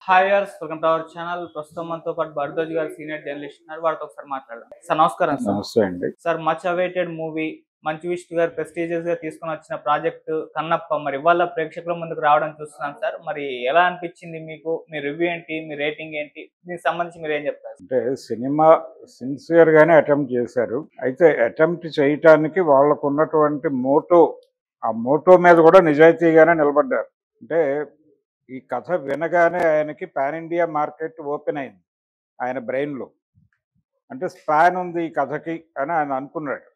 Hi guys, welcome to our channel. ప్రస్తుతం మనతో పాటు భరద్వాజ్ గారు సీనియర్ జర్నలిస్ట్ ఉన్నారు. వారితో ఒకసారి మాట్లాడదాం. సార్ నమస్కారం. సార్ నమస్తే అండి. Sir much awaited movie Manchu Vishnu గారు ప్రెస్టీజియస్ గా తీసుకొని వచ్చిన ప్రాజెక్ట్ కన్నప్ప మరి ఇవాళ ప్రేక్షకుల ముందుకు రావడం చూస్తున్నాం సార్. మరి ఎలా అనిపించింది మీకు? మీ రివ్యూ ఏంటి? మీ రేటింగ్ ఏంటి? దీనికి సంబంధించి మీరు ఏం చెప్తారు? అంటే సినిమా సిన్సియర్ గానే అటెంప్ట్ చేశారు. అయితే అటెంప్ట్ చేయటానికి వాళ్ళకు ఉన్నటువంటి ఆ మోటో మీద కూడా నిజాయితీగానే నిలబడ్డారు. అంటే ఈ కథ వినగానే ఆయనకి పాన్ ఇండియా మార్కెట్ ఓపెన్ అయింది ఆయన బ్రెయిన్లో. అంటే స్పాన్ ఉంది ఈ కథకి అని ఆయన అనుకున్నాడు.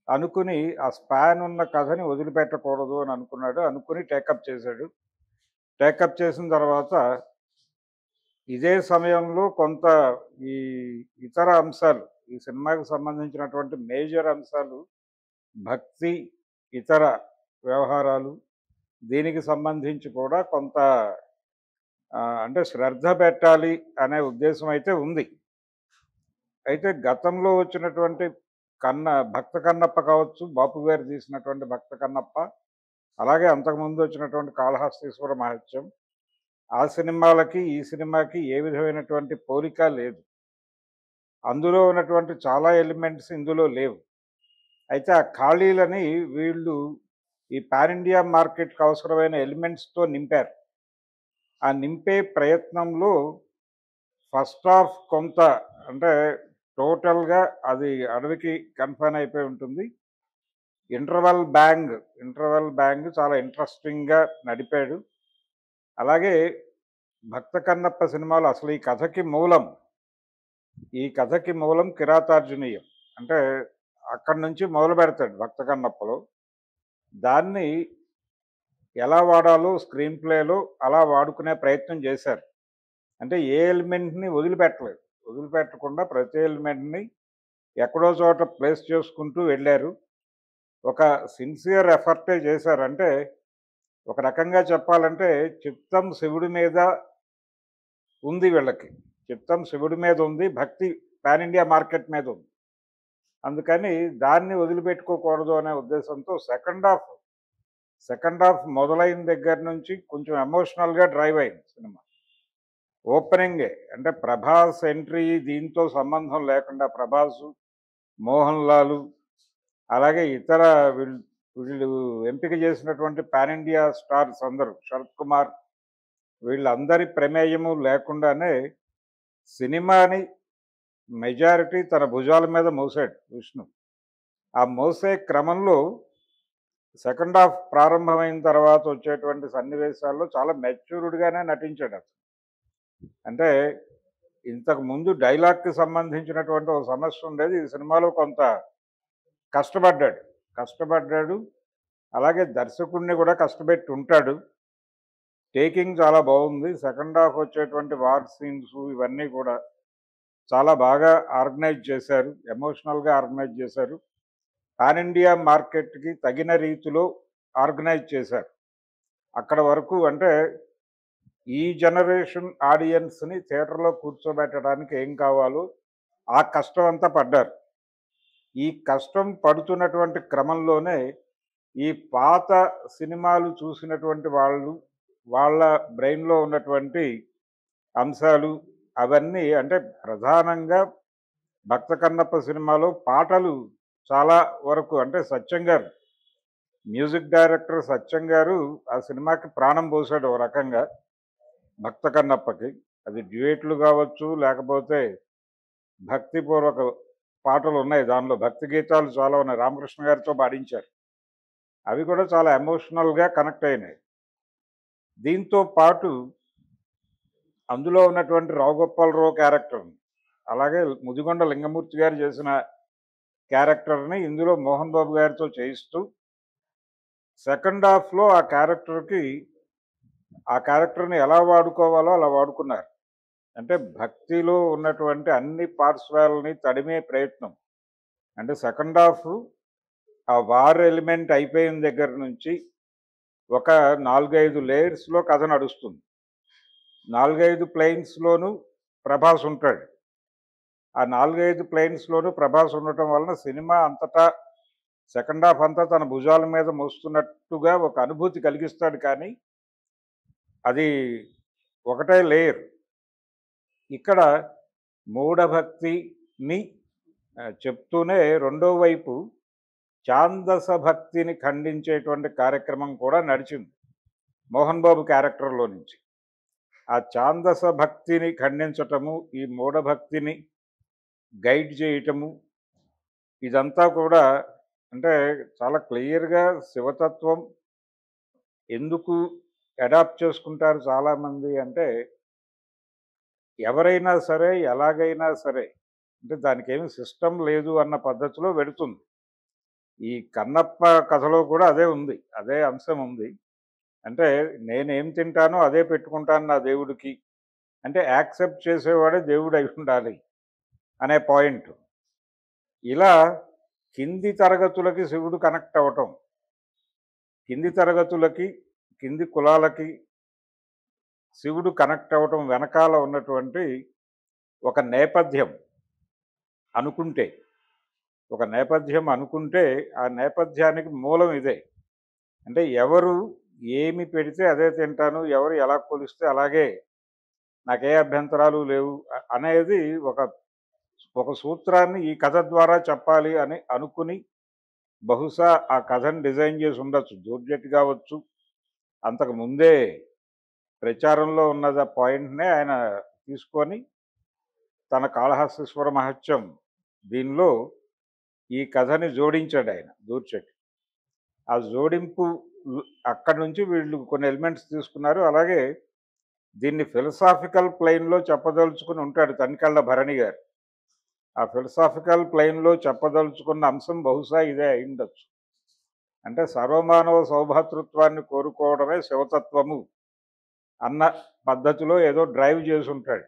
అనుకుని ఆ స్పాన్ ఉన్న కథని వదిలిపెట్టకూడదు అని అనుకున్నాడు. అనుకుని టేకప్ చేశాడు. టేకప్ చేసిన తర్వాత ఇదే సమయంలో కొంత ఈ ఇతర అంశాలు, ఈ సినిమాకి సంబంధించినటువంటి మేజర్ అంశాలు, భక్తి, ఇతర వ్యవహారాలు, దీనికి సంబంధించి కూడా కొంత అంటే శ్రద్ధ పెట్టాలి అనే ఉద్దేశం అయితే ఉంది. అయితే గతంలో వచ్చినటువంటి భక్త కన్నప్ప కావచ్చు, బాపు గారు తీసినటువంటి భక్త కన్నప్ప, అలాగే అంతకుముందు వచ్చినటువంటి కాళహస్తీశ్వర మహత్యం, ఆ సినిమాలకి ఈ సినిమాకి ఏ విధమైనటువంటి పోలిక లేదు. అందులో ఉన్నటువంటి చాలా ఎలిమెంట్స్ ఇందులో లేవు. అయితే ఆ ఖాళీలని వీళ్ళు ఈ పాన్ ఇండియా మార్కెట్కి అవసరమైన ఎలిమెంట్స్తో నింపారు. ఆ నింపే ప్రయత్నంలో ఫస్ట్ హాఫ్ కొంత అంటే టోటల్గా అది అడవికి కన్ఫైన్ అయిపోయి ఉంటుంది. ఇంటర్వెల్ బ్యాంగ్ చాలా ఇంట్రెస్టింగ్గా నడిపాడు. అలాగే భక్త కన్నప్ప సినిమాలో అసలు ఈ కథకి మూలం కిరాతార్జునీయం. అంటే అక్కడి నుంచి మొదలు పెడతాడు భక్త కన్నప్పలో. దాన్ని ఎలా వాడాలో స్క్రీన్ ప్లేలో అలా వాడుకునే ప్రయత్నం చేశారు. అంటే ఏ ఎలిమెంట్ని వదిలిపెట్టకుండా ప్రతి ఎలిమెంట్ని ఎక్కడో చోట ప్లేస్ చేసుకుంటూ వెళ్ళారు. ఒక సిన్సియర్ ఎఫర్టే చేశారు. అంటే ఒక రకంగా చెప్పాలంటే చిత్తం శివుడి మీద ఉంది వీళ్ళకి. చిత్తం శివుడి మీద ఉంది, భక్తి పాన్ ఇండియా మార్కెట్ మీద ఉంది. అందుకని దాన్ని వదిలిపెట్టుకోకూడదు అనే ఉద్దేశంతో సెకండ్ హాఫ్ మొదలైన దగ్గర నుంచి కొంచెం ఎమోషనల్గా డ్రైవ్ అయింది సినిమా. ఓపెనింగే అంటే ప్రభాస్ ఎంట్రీ దీంతో సంబంధం లేకుండా ప్రభాసు, మోహన్ లాలు, అలాగే ఇతర వీళ్ళు ఎంపిక చేసినటువంటి పాన్ ఇండియా స్టార్స్ అందరూ, శరత్ కుమార్, వీళ్ళందరి ప్రమేయము లేకుండానే సినిమాని మెజారిటీ తన భుజాల మీద మోసాడు విష్ణు. ఆ మోసే క్రమంలో సెకండ్ హాఫ్ ప్రారంభమైన తర్వాత వచ్చేటువంటి సన్నివేశాల్లో చాలా మెచ్యూర్డ్గానే నటించాడు అతను. అంటే ఇంతకు ముందు డైలాగ్కి సంబంధించినటువంటి ఒక సమస్య ఉండేది. ఈ సినిమాలో కొంత కష్టపడ్డాడు. అలాగే దర్శకుడిని కూడా కష్టపెట్టి ఉంటాడు. టేకింగ్ చాలా బాగుంది. సెకండ్ హాఫ్ వచ్చేటువంటి వార్ సీన్స్ ఇవన్నీ కూడా చాలా బాగా ఆర్గనైజ్ చేశారు, ఎమోషనల్గా ఆర్గనైజ్ చేశారు. పాన్ ఇండియా మార్కెట్కి తగిన రీతిలో ఆర్గనైజ్ చేశారు. అక్కడ వరకు అంటే ఈ జనరేషన్ ఆడియన్స్ని థియేటర్లో కూర్చోబెట్టడానికి ఏం కావాలో ఆ కష్టం అంతా పడ్డారు. ఈ కష్టం పడుతున్నటువంటి క్రమంలోనే ఈ పాత సినిమాలు చూసినటువంటి వాళ్ళ బ్రెయిన్లో ఉన్నటువంటి అంశాలు అవన్నీ అంటే ప్రధానంగా భక్త కన్నప్ప సినిమాలో పాటలు చాలా వరకు అంటే మ్యూజిక్ డైరెక్టర్ సత్యం గారు ఆ సినిమాకి ప్రాణం పోసాడు ఒక రకంగా భక్త కన్నప్పకి. అది డ్యూయెట్లు కావచ్చు, లేకపోతే భక్తిపూర్వక పాటలు ఉన్నాయి, దానిలో భక్తి గీతాలు చాలా ఉన్నాయి, రామకృష్ణ గారితో పాడించారు. అవి కూడా చాలా ఎమోషనల్గా కనెక్ట్ అయినాయి. దీంతో పాటు అందులో ఉన్నటువంటి రావుగోపాలరావు క్యారెక్టర్ని, అలాగే ముదిగొండ లింగమూర్తి గారు చేసిన క్యారెక్టర్ని ఇందులో మోహన్ బాబు గారితో చేయిస్తూ సెకండ్ హాఫ్లో ఆ క్యారెక్టర్ని ఎలా వాడుకోవాలో అలా వాడుకున్నారు. అంటే భక్తిలో ఉన్నటువంటి అన్ని పార్శ్వాలని తడిమే ప్రయత్నం. అంటే సెకండ్ హాఫ్ ఆ వార్ ఎలిమెంట్ అయిపోయిన దగ్గర నుంచి ఒక 4-5 లేయర్స్లో కథ నడుస్తుంది. 4-5 ప్లెయిన్స్లోనూ ప్రభాస్ ఉంటాడు. ఆ 4-5 ప్లెయిన్స్లోనూ ప్రభాస్ ఉండటం వలన సినిమా అంతటా సెకండ్ హాఫ్ అంతా తన భుజాల మీద మోస్తున్నట్టుగా ఒక అనుభూతి కలిగిస్తాడు. కానీ అది ఒకటే లేయర్. ఇక్కడ మూఢభక్తిని చెప్తూనే రెండో వైపు ఛాందస భక్తిని ఖండించేటువంటి కార్యక్రమం కూడా నడిచింది మోహన్ బాబు క్యారెక్టర్లో నుంచి. ఆ ఛాందస భక్తిని ఖండించటము, ఈ మూఢభక్తిని గైడ్ చేయటము, ఇదంతా కూడా అంటే చాలా క్లియర్గా శివతత్వం ఎందుకు అడాప్ట్ చేసుకుంటారు చాలామంది అంటే, ఎవరైనా సరే ఎలాగైనా సరే అంటే దానికి ఏమి సిస్టమ్ లేదు అన్న పద్ధతిలో వెడుతుంది. ఈ కన్నప్ప కథలో కూడా అదే ఉంది, అదే అంశం ఉంది. అంటే నేనేం తింటానో అదే పెట్టుకుంటాను నా దేవుడికి, అంటే యాక్సెప్ట్ చేసేవాడే దేవుడు అయి ఉండాలి అనే పాయింట్. ఇలా కింది తరగతులకి శివుడు కనెక్ట్ అవ్వటం, కింది తరగతులకి కింది కులాలకి శివుడు కనెక్ట్ అవ్వటం వెనకాల ఉన్నటువంటి ఒక నేపథ్యం అనుకుంటే, ఒక నేపథ్యం అనుకుంటే ఆ నేపథ్యానికి మూలం ఇదే. అంటే ఎవరు ఏమి పెడితే అదే తింటాను, ఎవరు ఎలా కొలిస్తే అలాగే నాకే అభ్యంతరాలు లేవు అనేది ఒక ఒక సూత్రాన్ని ఈ కథ ద్వారా చెప్పాలి అని అనుకుని బహుశా ఆ కథను డిజైన్ చేసి ఉండొచ్చు. జోర్జెట్ కావచ్చు, అంతకు ముందే ప్రచారంలో ఉన్నది ఆ పాయింట్నే ఆయన తీసుకొని తన కాళహస్తీశ్వర మహత్యం దీనిలో ఈ కథని జోడించాడు ఆయన దూర్చెట్టి. ఆ జోడింపు అక్కడి నుంచి వీళ్ళు కొన్ని ఎలిమెంట్స్ తీసుకున్నారు. అలాగే దీన్ని ఫిలసాఫికల్ ప్లెయిన్లో చెప్పదలుచుకుని ఉంటాడు తనికెళ్ళ భరణి గారు. ఆ ఫిలసాఫికల్ ప్లెయిన్లో చెప్పదలుచుకున్న అంశం బహుశా ఇదే అయిండొచ్చు. అంటే సర్వమానవ సౌభాతృత్వాన్ని కోరుకోవడమే శివతత్వము అన్న పద్ధతిలో ఏదో డ్రైవ్ చేసి ఉంటాడు.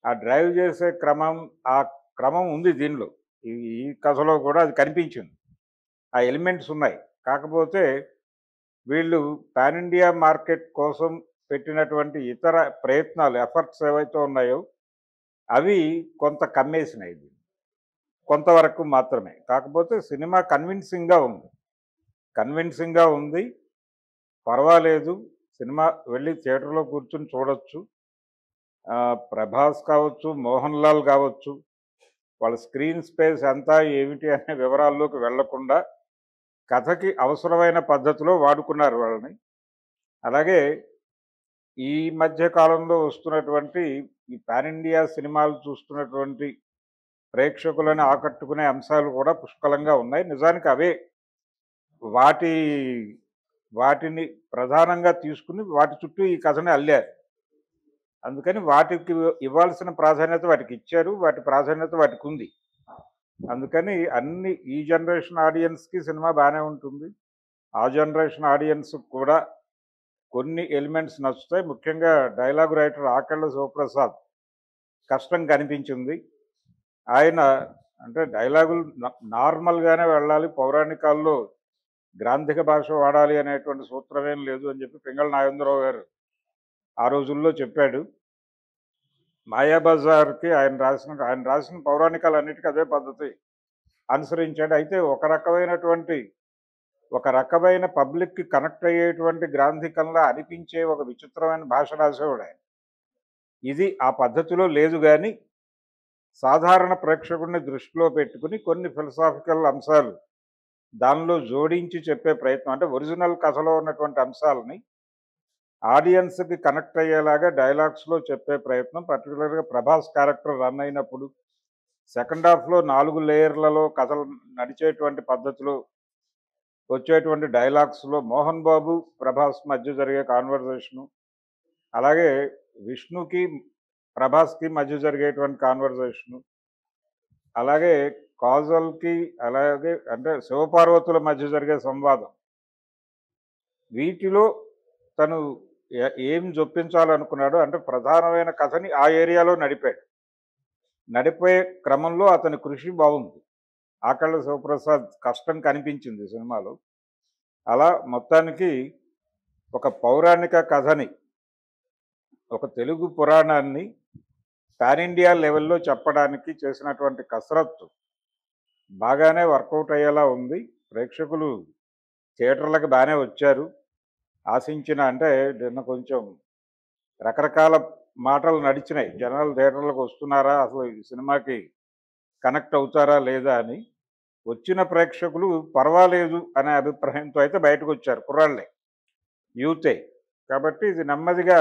ఆ డ్రైవ్ చేసే ఆ క్రమం ఉంది దీనిలో. ఈ కథలో కూడా అది కనిపించింది, ఆ ఎలిమెంట్స్ ఉన్నాయి. కాకపోతే వీళ్ళు పాన్ ఇండియా మార్కెట్ కోసం పెట్టినటువంటి ఇతర ప్రయత్నాలు, ఎఫర్ట్స్ ఏవైతే ఉన్నాయో అవి కొంత కమ్మేసినాయి, కొంతవరకు మాత్రమే. కాకపోతే సినిమా కన్విన్సింగ్గా ఉంది, పర్వాలేదు. సినిమా వెళ్ళి థియేటర్లో కూర్చుని చూడొచ్చు. ప్రభాస్ కావచ్చు, మోహన్ లాల్ కావచ్చు, వాళ్ళ స్క్రీన్ స్పేస్ ఎంత ఏమిటి అనే వివరాల్లోకి వెళ్లకుండా కథకి అవసరమైన పద్ధతిలో వాడుకున్నారు వాళ్ళని. అలాగే ఈ మధ్య కాలంలో వస్తున్నటువంటి ఈ పాన్ ఇండియా సినిమాలు చూస్తున్నటువంటి ప్రేక్షకులను ఆకట్టుకునే అంశాలు కూడా పుష్కలంగా ఉన్నాయి. నిజానికి అవే వాటిని ప్రధానంగా తీసుకుని వాటి చుట్టూ ఈ కథని అల్లారు. అందుకని వాటికి ఇవ్వాల్సిన ప్రాధాన్యత వాటికి ఇచ్చారు, వాటి ప్రాధాన్యత వాటికి ఉంది. అందుకని ఈ జనరేషన్ ఆడియన్స్కి సినిమా బాగానే ఉంటుంది. ఆ జనరేషన్ ఆడియన్స్ కూడా కొన్ని ఎలిమెంట్స్ నచ్చుతాయి. ముఖ్యంగా డైలాగ్ రైటర్ ఆకెళ్ళ శివప్రసాద్ కష్టం కనిపించింది. ఆయన అంటే డైలాగులు నార్మల్గానే వెళ్ళాలి, పౌరాణికాల్లో గ్రాంధిక భాష వాడాలి అనేటువంటి సూత్రమేం లేదు అని చెప్పి పింగళ నాగేంద్రరావు గారు ఆ రోజుల్లో చెప్పాడు. మాయాబజార్కి ఆయన రాసిన పౌరాణికాలన్నిటికీ అదే పద్ధతి అనుసరించాడు. అయితే ఒక రకమైన పబ్లిక్కి కనెక్ట్ అయ్యేటువంటి గ్రాంధికంలా అనిపించే ఒక విచిత్రమైన భాష రాసేవాడు ఆయన. ఇది ఆ పద్ధతిలో లేదు, కానీ సాధారణ ప్రేక్షకుడిని దృష్టిలో పెట్టుకుని కొన్ని ఫిలసాఫికల్ అంశాలు దానిలో జోడించి చెప్పే ప్రయత్నం, అంటే ఒరిజినల్ కథలో ఉన్నటువంటి అంశాలని ఆడియన్స్కి కనెక్ట్ అయ్యేలాగా డైలాగ్స్లో చెప్పే ప్రయత్నం. పర్టికులర్గా ప్రభాస్ క్యారెక్టర్ రన్ అయినప్పుడు సెకండ్ హాఫ్లో 4 లేయర్లలో కథలు నడిచేటువంటి పద్ధతిలో వచ్చేటువంటి డైలాగ్స్లో మోహన్ బాబు ప్రభాస్ మధ్య జరిగే కాన్వర్జేషను, అలాగే విష్ణుకి ప్రభాస్కి మధ్య జరిగేటువంటి కాన్వర్జేషను, అలాగే కాజల్కి, అలాగే అంటే శివపార్వతుల మధ్య జరిగే సంవాదం, వీటిలో తను ఏం జొప్పించాలనుకున్నాడో, అంటే ప్రధానమైన కథని ఆ ఏరియాలో నడిపే క్రమంలో అతని కృషి బాగుంది. ఆకళ్ళ శివప్రసాద్ కష్టం కనిపించింది సినిమాలో. అలా మొత్తానికి ఒక పౌరాణిక కథని, ఒక తెలుగు పురాణాన్ని పాన్ ఇండియా లెవెల్లో చెప్పడానికి చేసినటువంటి కసరత్తు బాగానే వర్కౌట్ అయ్యేలా ఉంది. ప్రేక్షకులు థియేటర్లకు బాగానే వచ్చారు. ఆశించిన అంటే నిన్న కొంచెం రకరకాల మాటలు నడిచినాయి. జనాలు థియేటర్లకు వస్తున్నారా, అసలు ఈ సినిమాకి కనెక్ట్ అవుతారా లేదా అని. వచ్చిన ప్రేక్షకులు పర్వాలేదు అనే అభిప్రాయంతో అయితే బయటకు వచ్చారు, కుర్రాళ్ళే, యూతే. కాబట్టి ఇది నెమ్మదిగా